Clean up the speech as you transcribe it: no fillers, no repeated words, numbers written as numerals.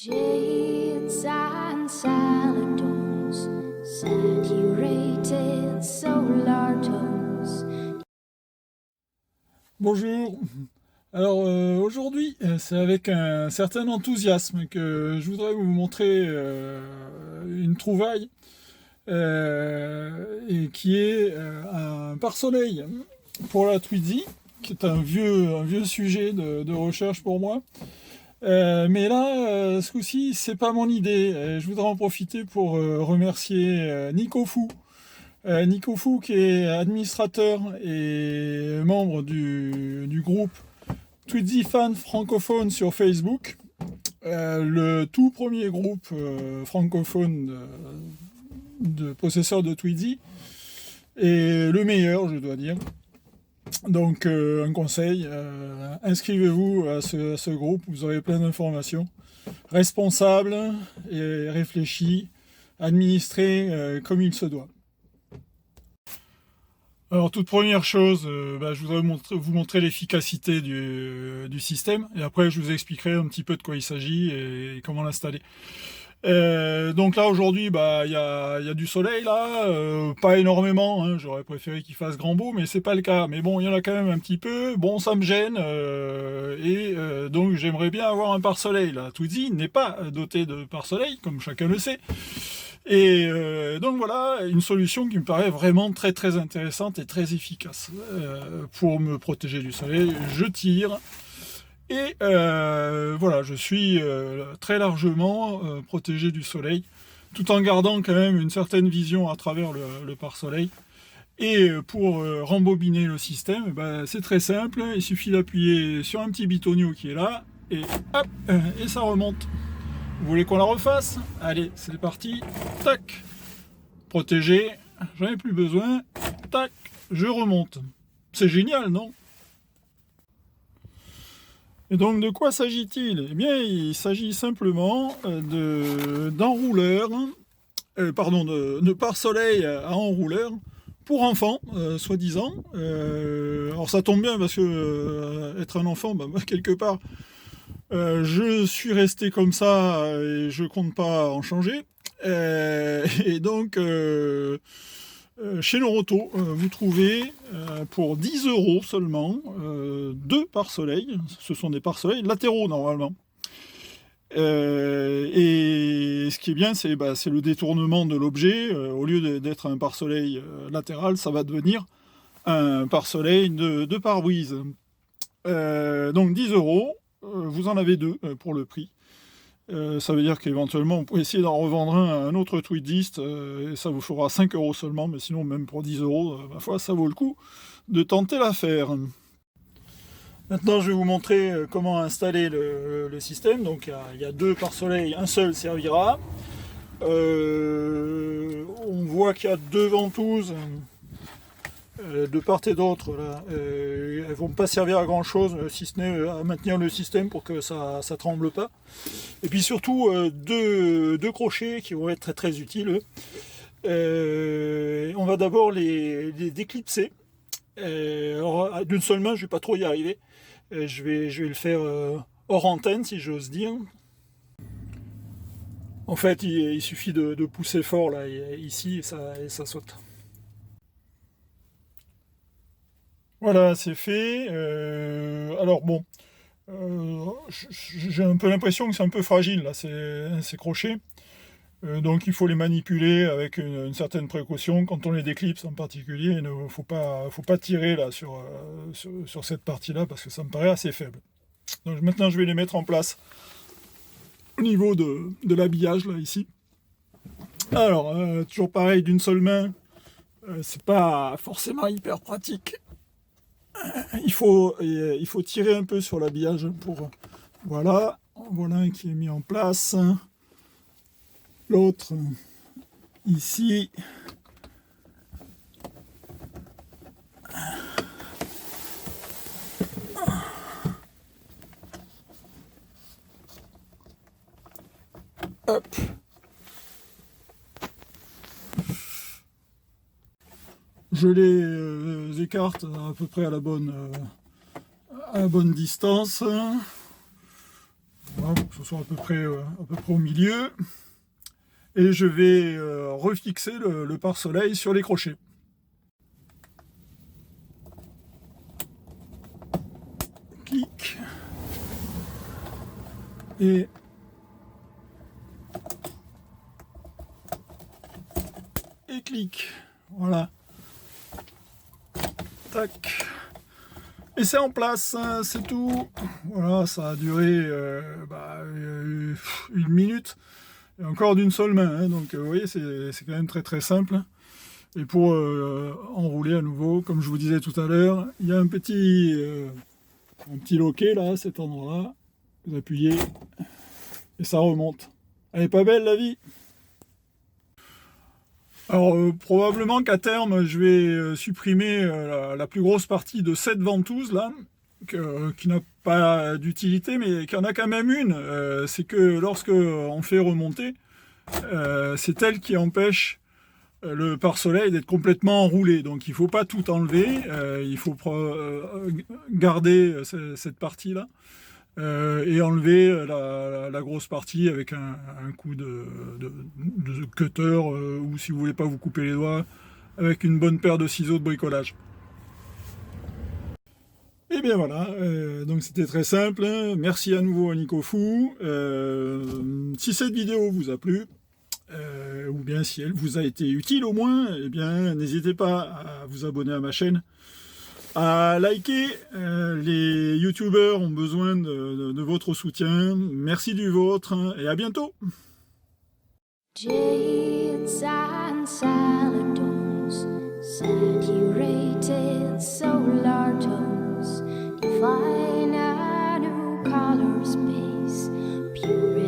Jades and saladons, saturated solar tones. Bonjour. Alors aujourd'hui, c'est avec un certain enthousiasme que je voudrais vous montrer une trouvaille et qui est un pare-soleil pour la Twizy, qui est un vieux sujet de recherche pour moi. Mais là, ce coup-ci, c'est pas mon idée. Je voudrais en profiter pour remercier Nico Fou. Nico Fou, qui est administrateur et membre du groupe Twizy Fan francophone sur Facebook, le tout premier groupe francophone de possesseurs de Twizy, et le meilleur, je dois dire. Donc un conseil, inscrivez-vous à ce groupe, vous aurez plein d'informations responsables et réfléchies, administrées comme il se doit. Alors toute première chose, je voudrais vous montrer l'efficacité du système, et après je vous expliquerai un petit peu de quoi il s'agit et comment l'installer. Donc là aujourd'hui, il y a du soleil là, pas énormément, hein, j'aurais préféré qu'il fasse grand beau, mais c'est pas le cas. Mais bon, il y en a quand même un petit peu. Bon, ça me gêne, donc j'aimerais bien avoir un pare-soleil. La Twizy n'est pas dotée de pare-soleil, comme chacun le sait. Et donc voilà, une solution qui me paraît vraiment très très intéressante et très efficace. Pour me protéger du soleil, je tire. Et voilà, je suis très largement protégé du soleil, tout en gardant quand même une certaine vision à travers le pare-soleil. Et pour rembobiner le système, c'est très simple, il suffit d'appuyer sur un petit bitonio qui est là, et hop, et ça remonte. Vous voulez qu'on la refasse? Allez, c'est parti, tac, protégé, j'en ai plus besoin, tac, je remonte. C'est génial, non? Et donc de quoi s'agit-il? Eh bien, il s'agit simplement d'enrouleurs, de pare-soleil à enrouleur pour enfants, soi-disant. Alors ça tombe bien parce que être un enfant, quelque part, je suis resté comme ça et je compte pas en changer. Et donc, chez Noroto, vous trouvez pour 10 € seulement deux pare-soleil. Ce sont des pare-soleil latéraux normalement. Et ce qui est bien, c'est le détournement de l'objet. Au lieu d'être un pare-soleil latéral, ça va devenir un pare-soleil de pare-brise. Donc 10 €, vous en avez deux pour le prix. Ça veut dire qu'éventuellement vous pouvez essayer d'en revendre un à un autre tweediste, et ça vous fera 5 € seulement, mais sinon même pour 10 €, ma foi, ça vaut le coup de tenter l'affaire. Maintenant je vais vous montrer comment installer le système. Donc il y a deux pare-soleil, un seul servira. On voit qu'il y a deux ventouses de part et d'autre, là, elles vont pas servir à grand chose si ce n'est à maintenir le système pour que ça tremble pas. Et puis surtout deux crochets qui vont être très très utiles. On va d'abord les déclipser. Alors d'une seule main, je vais pas trop y arriver. Je vais le faire hors antenne, si j'ose dire. En fait, il suffit de pousser fort là, ici, et ça saute. Voilà, c'est fait. Alors bon, j'ai un peu l'impression que c'est un peu fragile là, ces crochets. Donc il faut les manipuler avec une certaine précaution quand on les déclipse en particulier. Il ne faut pas tirer là sur cette partie-là parce que ça me paraît assez faible. Donc maintenant je vais les mettre en place au niveau de l'habillage là ici. Alors toujours pareil, d'une seule main, c'est pas forcément hyper pratique. Il faut tirer un peu sur l'habillage pour... Voilà un qui est mis en place. L'autre ici. Hop. Je les écarte à peu près à la bonne distance. Voilà, pour que ce soit à peu près au milieu. Et je vais refixer le pare-soleil sur les crochets. Clic. Et clic. Voilà. Tac. Et c'est en place, hein, c'est tout. Voilà, ça a duré 1 minute. Et encore d'une seule main. Hein, donc vous voyez, c'est quand même très très simple. Et pour enrouler à nouveau, comme je vous disais tout à l'heure, il y a un petit loquet là, à cet endroit-là. Vous appuyez et ça remonte. Elle est pas belle la vie? Alors probablement qu'à terme je vais supprimer la plus grosse partie de cette ventouse là, qui n'a pas d'utilité mais qui en a quand même une. C'est que lorsque on fait remonter, c'est elle qui empêche le pare-soleil d'être complètement enroulé. Donc il ne faut pas tout enlever, il faut garder cette partie là. Et enlever la grosse partie avec un coup de cutter ou si vous voulez pas vous couper les doigts avec une bonne paire de ciseaux de bricolage. Et bien voilà, donc c'était très simple, hein. Merci à nouveau à Nicofou. Si cette vidéo vous a plu, ou bien si elle vous a été utile au moins, eh bien n'hésitez pas à vous abonner à ma chaîne, à liker. Les youtubeurs ont besoin de votre soutien. Merci du vôtre et à bientôt. Jades and salatons, saturated solar tones, define a new color space, pure